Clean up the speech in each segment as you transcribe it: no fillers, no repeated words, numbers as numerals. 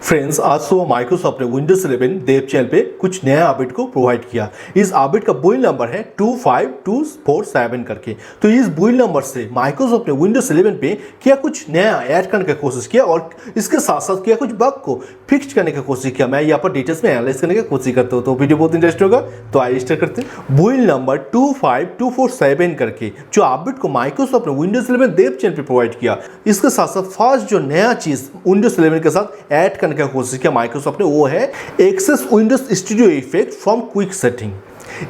Friends, आज सुबह Microsoft ने विंडोज 11 देव चैनल पे कुछ नया अपडेट को प्रोवाइड किया। इस अपडेट का बिल्ड नंबर है 25247 करके। तो इस बिल्ड नंबर से माइक्रोसॉफ्ट ने विंडोज 11 पे क्या कुछ नया ऐड करने की कोशिश किया और इसके साथ साथ क्या कुछ बग को फिक्स करने की कोशिश किया। मैं यहाँ पर डिटेल्स में एनालाइज करने की कोशिश करता हूँ, तो वीडियो बहुत इंटरेस्टिंग होगा। तो आइए स्टार्ट करते हैं। बिल्ड नंबर 25247 करके जो अपडेट को माइक्रोसॉफ्ट ने विंडोज 11 देव चैनल पे प्रोवाइड किया, इसके साथ साथ फर्स्ट जो नया चीज विंडोज 11 के साथ ऐड करने का कोशिश किया माइक्रोसॉफ्ट ने, वो है access Windows studio effect from quick setting.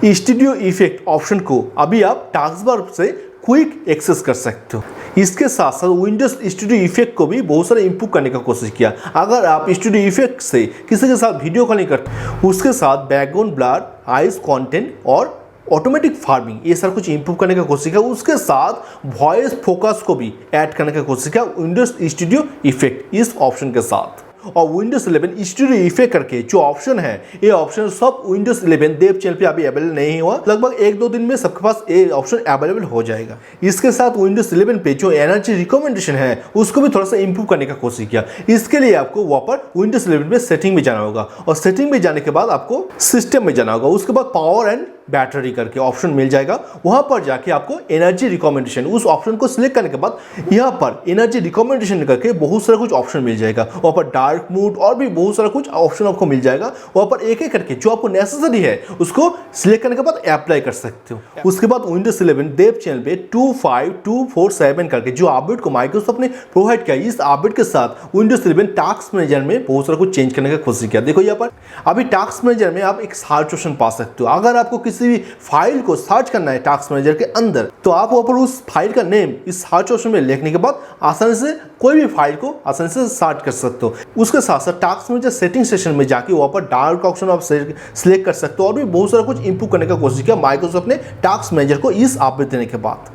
Studio effect option को अभी आप टास्क बार से क्विक एक्सेस कर सकते हो। इसके साथ साथ विंडोज स्टूडियो इफेक्ट को भी बहुत सारा इंप्रूव करने का कोशिश किया। अगर आप स्टूडियो इफेक्ट से किसी के साथ वीडियो कॉलिंग करते, उसके साथ बैकग्राउंड ब्लर, आइस कंटेंट और ऑटोमेटिक फार्मिंग, ये सारा कुछ इंप्रूव करने का कोशिश किया। उसके साथ वॉइस फोकस को भी ऐड करने का कोशिश किया विंडोज स्टूडियो इफेक्ट इस ऑप्शन के साथ। और विंडोज 11 स्टूडियो इफेक्ट करके जो ऑप्शन है, ये ऑप्शन सब विंडोज 11 देव चैनल पे अभी अवेलेबल नहीं हुआ। लगभग 1-2 दिन में सबके पास ये ऑप्शन अवेलेबल हो जाएगा। इसके साथ विंडोज 11 पे जो एनर्जी रिकमेंडेशन है, उसको भी थोड़ा सा इंप्रूव करने का कोशिश किया। इसके लिए आपको वहाँ पर विंडोज 11 में सेटिंग में जाना होगा और सेटिंग में जाने के बाद आपको सिस्टम में जाना होगा। उसके बाद पावर एंड बैटरी करके ऑप्शन मिल जाएगा। वहां पर जाके आपको एनर्जी रिकमेंडेशन, उस ऑप्शन को सिलेक्ट करने के बाद यहाँ पर एनर्जी रिकमेंडेशन करके बहुत सारा कुछ ऑप्शन मिल जाएगा। वहां पर डार्क मोड और भी बहुत सारा कुछ ऑप्शन आपको मिल जाएगा। वहां पर एक एक करके जो आपको नेसेसरी है उसको सिलेक्ट करने के बाद अप्लाई कर सकते हो। उसके बाद विंडोज 11 देव चैनल पे 25247 करके जो अपडेट को माइक्रोसॉफ्ट ने प्रोवाइड किया, इस अपडेट के साथ विंडोज 11 टास्क मैनेजर में बहुत सारा कुछ चेंज करने का कोशिश किया। देखो यहाँ पर अभी टास्क मैनेजर में आप एक सर्च ऑप्शन पा सकते हो। अगर आपको किसी भी फाइल को सर्च करना है टास्क मैनेजर के अंदर, तो आप वहां पर उस फाइल का नेम इस सर्च ऑप्शन में लिखने के बाद आसानी से कोई भी फाइल को आसानी से सर्च कर सकते हो। उसके साथ साथ टास्क मैनेजर सेटिंग सेक्शन में जाके वहां पर डार्क ऑप्शन आप सिलेक्ट कर सकते हो और भी बहुत सारा कुछ इंप्रूव करने का कोशिश किया माइक्रोसॉफ्ट ने टास्क मैनेजर को इस अपडेट देने के बाद।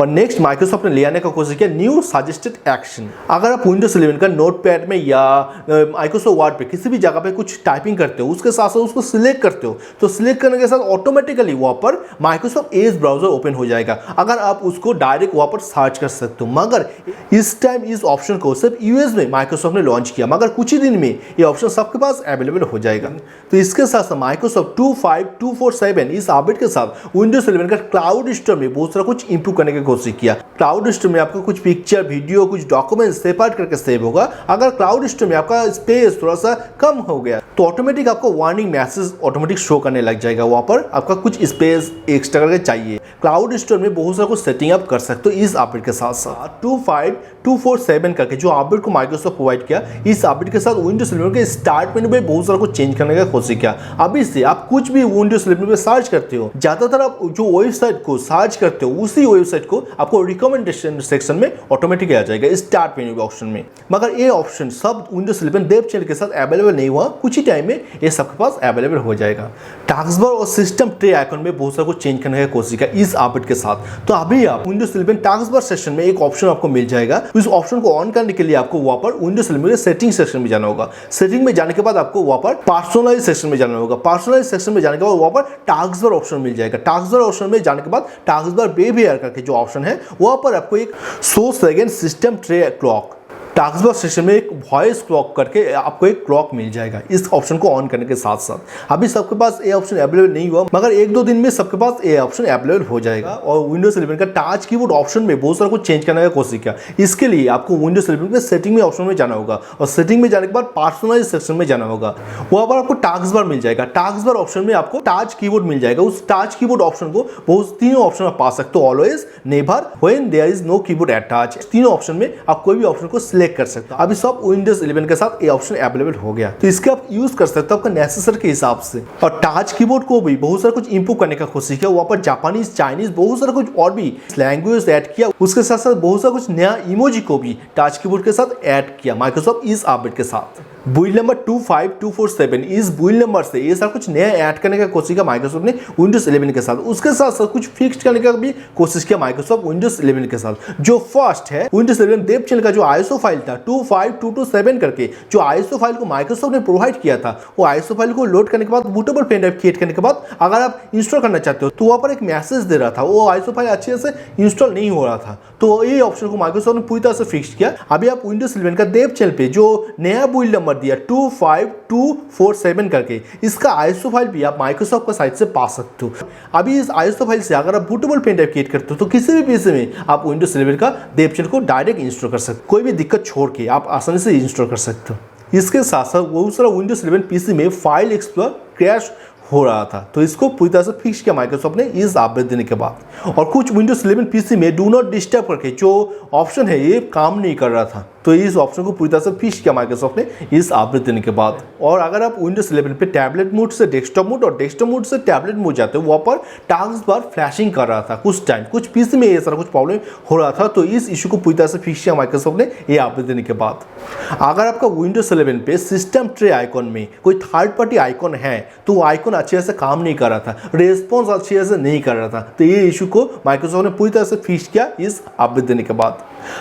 और नेक्स्ट माइक्रोसॉफ्ट ने ले आने का कोशिश किया न्यू सजेस्टेड एक्शन। अगर आप विंडोज 11 का नोटपैड में या माइक्रोसॉफ्ट वर्ड पे किसी भी जगह पे कुछ टाइपिंग करते हो, उसके साथ साथ उसको सिलेक्ट करते हो, तो सिलेक्ट करने के साथ ऑटोमेटिकली वहां पर माइक्रोसॉफ्ट एज ब्राउजर ओपन हो जाएगा। अगर आप उसको डायरेक्ट वहां पर सर्च कर सकते हो। मगर इस टाइम इस ऑप्शन को सिर्फ यूएस में माइक्रोसॉफ्ट ने लॉन्च किया, मगर कुछ ही दिन में ये ऑप्शन सबके पास अवेलेबल हो जाएगा। तो इसके साथ साथ माइक्रोसॉफ्ट 25247 इस अपडेट के साथ विंडोज 11 का क्लाउड स्टोर में बहुत सारा कुछ इंप्रूव करने की कोशिश किया। क्लाउड स्टोर में आपको कुछ पिक्चर, वीडियो, कुछ डॉक्यूमेंट सेपरेट करके सेव होगा। अगर क्लाउड स्टोर में आपका स्पेस थोड़ा सा कम हो गया, तो ऑटोमेटिक आपको वार्निंग मैसेज ऑटोमेटिक शो करने लग जाएगा। वहां पर आपका कुछ स्पेस एक्स्ट्रा करके चाहिए। क्लाउड स्टोर में बहुत सारा कुछ सेटिंग आप कर सकते हो इस अपडेट के साथ साथ। 25247 करके जो अपडेट को माइक्रोसॉफ्ट प्रोवाइड किया, इस अपडेट के साथ विंडोज 11 के स्टार्ट मेनू में बहुत सारा कुछ चेंज करने का कोशिश किया। अभी से आप कुछ भी विंडोज 11 में सर्च करते हो, ज्यादातर आप जो वेबसाइट को सर्च करते हो, उसी वेबसाइट को आपको रिकमेंडेशन सेक्शन में ऑटोमेटिक आ जाएगा स्टार्ट मेनू ऑप्शन में। मगर ये ऑप्शन सब विंडोज 11 देव चैनल के साथ अवेलेबल नहीं हुआ। कुछ ही टाइम में ये सबके पास अवेलेबल हो जाएगा। टास्क बार और सिस्टम ट्रे आइकन में बहुत सारा कुछ चेंज करने की कोशिश किया इस अपडेट के साथ। तो अभी आप विंडोज 11 टास्क बार सेक्शन में एक ऑप्शन आपको मिल जाएगा। उस ऑप्शन को ऑन करने के लिए आपको वहां पर विंडोज 11 के सेटिंग सेक्शन में जाना होगा। सेटिंग में जाने के बाद आपको वहां पर पर्सनलाइज सेक्शन में जाना होगा। पर्सनलाइज सेक्शन में जाने के बाद वहां पर टास्क बार ऑप्शन मिल जाएगा। टास्क बार ऑप्शन में जाने के बाद टास्क बार बिहेवियर करके जो ऑप्शन है, वहां पर आपको एक 100 second system tray clock, task bar section में एक वॉइस क्लॉक करके आपको एक क्लॉक मिल जाएगा इस ऑप्शन को ऑन करने के साथ साथ। अभी सबके पास ये ऑप्शन अवेलेबल नहीं हुआ, मगर 1-2 दिन में सबके पास ये ऑप्शन अवेलेबल हो जाएगा। और विंडोज 11 का टच कीबोर्ड ऑप्शन में बहुत सारा कुछ चेंज करने का कोशिश किया। इसके लिए आपको विंडोज 11 के सेटिंग में ऑप्शन में जाना होगा और सेटिंग में जाने के बाद पर्सनलाइज सेक्शन में जाना होगा। वहां पर आपको टास्क बार मिल जाएगा। टास्क बार ऑप्शन में आपको टच कीबोर्ड मिल जाएगा। उस टच कीबोर्ड ऑप्शन को बहुत तीनों ऑप्शन आप पा सकते हो, always, never, when there is no keyboard attach. तीनों ऑप्शन में आप कोई भी ऑप्शन को सिलेक्ट कर सकते हो। अभी सब विंडोज 11 के साथ ये ऑप्शन अवेलेबल हो गया, तो इसके आप यूज कर सकते हो आपका नेसेसरी के हिसाब से। और टच कीबोर्ड को भी बहुत सारा कुछ इंप्रूव करने का कोशिश किया। वहां पर जापानीज, चाइनीज, बहुत सारा कुछ और भी लैंग्वेज ऐड किया। उसके साथ साथ बहुत सारा कुछ नया इमोजी को भी टच कीबोर्ड के साथ ऐड किया माइक्रोसॉफ्ट इस अपडेट के साथ। बिल्ड नंबर 25247 इस बिल्ड नंबर से ये सारा कुछ नया ऐड करने का कोशिश किया माइक्रोसॉफ्ट ने विंडोज 11 के साथ। उसके साथ साथ कुछ फिक्स करने का भी कोशिश किया माइक्रोसॉफ्ट विंडोज 11 के साथ। जो फर्स्ट है विंडोज 11 देव चैनल का जो आईएसओ फाइल था 25227 करके, जो आईएसओ फाइल को माइक्रोसॉफ्ट ने प्रोवाइड किया था, वो आईएसओ फाइल को लोड करने के बाद बूटेबल पेन ड्राइव क्रिएट करने के बाद अगर आप इंस्टॉल करना चाहते हो, तो वहां पर एक मैसेज दे रहा था, वो आईएसओ फाइल अच्छे से इंस्टॉल नहीं हो रहा था। तो ये ऑप्शन को माइक्रोसॉफ्ट ने पूरी तरह से फिक्स किया। अभी आप विंडोज 11 का देव चैनल पे जो नया बिल्ड नंबर नंबर दिया 25247 करके, इसका आईएसओ फाइल भी आप माइक्रोसॉफ्ट का साइट से पा सकते हो। अभी इस आईएसओ फाइल से अगर आप बूटेबल पेन ड्राइव क्रिएट करते हो तो किसी भी पीसी में आप विंडोज 11 का देवचल को डायरेक्ट इंस्टॉल कर सकते हो, कोई भी दिक्कत छोड़ के आप आसानी से इंस्टॉल कर सकते हो। इसके साथ साथ बहुत सारा विंडोज 11 पीसी में फाइल एक्सप्लोरर क्रैश हो रहा था, तो इसको पूरी तरह से फिक्स किया माइक्रोसॉफ्ट ने इस अपडेट देने के बाद। और कुछ विंडोज 11 पीसी में डू नॉट डिस्टर्ब करके जो ऑप्शन है ये काम नहीं कर रहा था, तो इस ऑप्शन को पूरी तरह से फिक्स किया माइक्रोसॉफ्ट ने इस अपडेट देने के बाद। और अगर आप विंडोज 11 पे टैबलेट मोड से डेस्कटॉप मोड और डेस्कटॉप मोड से टैबलेट मोड जाते हो, वहाँ पर टास्क बार फ्लैशिंग कर रहा था कुछ टाइम, कुछ पीसी में ये सारा कुछ प्रॉब्लम हो रहा था, तो इस इशू को पूरी तरह से फिक्स किया माइक्रोसॉफ्ट ने ये अपडेट देने के बाद। अगर आपका विंडोज 11 पे सिस्टम ट्रे आइकॉन में कोई थर्ड पार्टी आइकॉन है तो वो आइकॉन अच्छे से काम नहीं कर रहा था, रेस्पॉन्स अच्छे से नहीं कर रहा था, तो ये इशू को माइक्रोसॉफ्ट ने पूरी तरह से फिक्स किया इस अपडेट देने के बाद।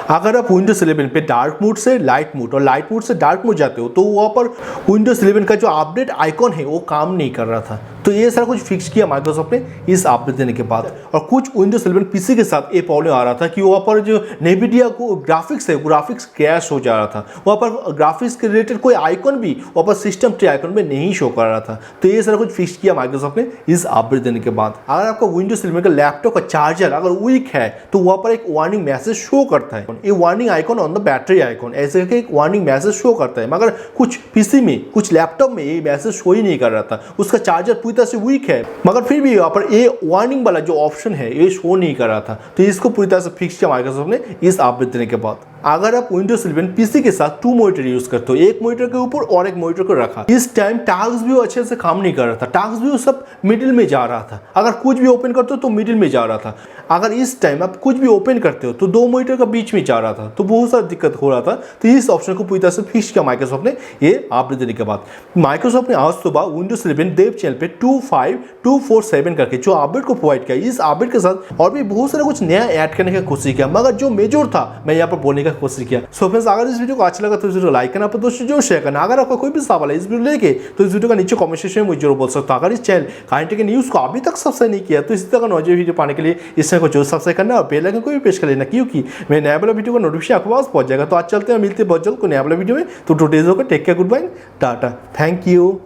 अगर आप विंडोज 11 पे डार्क मोड से लाइट मोड और लाइट मोड से डार्क मोड जाते हो तो वहाँ पर विंडोज 11 का जो अपडेट आइकॉन है वो काम नहीं कर रहा था, तो ये सारा कुछ फिक्स किया माइक्रोसॉफ्ट ने इस अपडेट देने के बाद। और कुछ विंडोज 11 पीसी के साथ ये प्रॉब्लम आ रहा था कि वहाँ पर जो नेविडिया को ग्राफिक्स है, ग्राफिक्स क्रैश हो जा रहा था, वहाँ पर ग्राफिक्स के रिलेटेड कोई आइकॉन भी वहाँ पर सिस्टम ट्री आइकॉन में नहीं शो कर रहा था, तो ये सारा कुछ फिक्स किया माइक्रोसॉफ्ट ने इस अपडेट देने के बाद। अगर आपका विंडोज 11 का लैपटॉप का चार्जर अगर वीक है तो वहाँ पर एक वार्निंग मैसेज शो करता है, ये warning icon on the battery icon ऐसे करके एक वार्निंग मैसेज शो करता है, मगर कुछ पीसी में कुछ लैपटॉप में ये मैसेज शो ही नहीं कर रहा था, उसका चार्जर पूरी तरह से वीक है, मगर फिर भी यहाँ पर ये वार्निंग वाला जो ऑप्शन है ये शो नहीं कर रहा था, तो इसको पूरी तरह से फिक्स किया माइक्रोसॉफ्ट ने इस अपडेट देने के बाद। अगर आप विंडोज 11 पीसी के साथ 2 मॉनिटर यूज करते हो, एक मॉनिटर के ऊपर और एक मॉनिटर को रखा, इस टाइम टास्क व्यू अच्छे से काम नहीं कर रहा था, टास्क व्यू सब मिडिल में जा रहा था, अगर कुछ भी ओपन करते हो तो मिडिल में जा रहा था, अगर इस टाइम आप कुछ भी ओपन करते हो तो 2 मॉनिटर का बीच में जा रहा था, तो बहुत सारा दिक्कत हो रहा था, तो इस ऑप्शन को पूरी तरह से फिक्स किया माइक्रोसॉफ्ट ने ये अपडेट देने के बाद। माइक्रोसॉफ्ट ने आज सुबह विंडोज 11 देव चैनल पे 25247 करके जो अपडेट को प्रोवाइड किया, इस अपडेट के साथ और भी बहुत सारा कुछ नया ऐड करने की कोशिश किया, मगर जो मेजर था मैं यहाँ पर बोलने का कोशिश किया। सो फ्रेंड्स, अगर इस वीडियो को अच्छा लगा तो इस वीडियो को लाइक करना, अपने दोस्तों जो शेयर करना। अगर आपका कोई भी सवाल है इस वीडियो लेके तो इस वीडियो का नीचे कमेंट सेक्शन में मुझे जरूर बोल सकते हो। अगर इस चैनल काइंड टेक न्यूज़ को अभी तक सब्सक्राइब नहीं किया तो इसी तरह का नॉलेज वीडियो पाने के लिए इस चैनल को जरूर सब्सक्राइब करना और बेल आइकन को भी प्रेस कर लेना, क्योंकि मैं नया वाला वीडियो का नोटिफिकेशन आपके पास पहुंच जाएगा। तो आज चलते हैं, मिलते हैं बहुत जल्द को नया वाला वीडियो में। तो टुडेज होगा, take care, good bye, tata, thank you.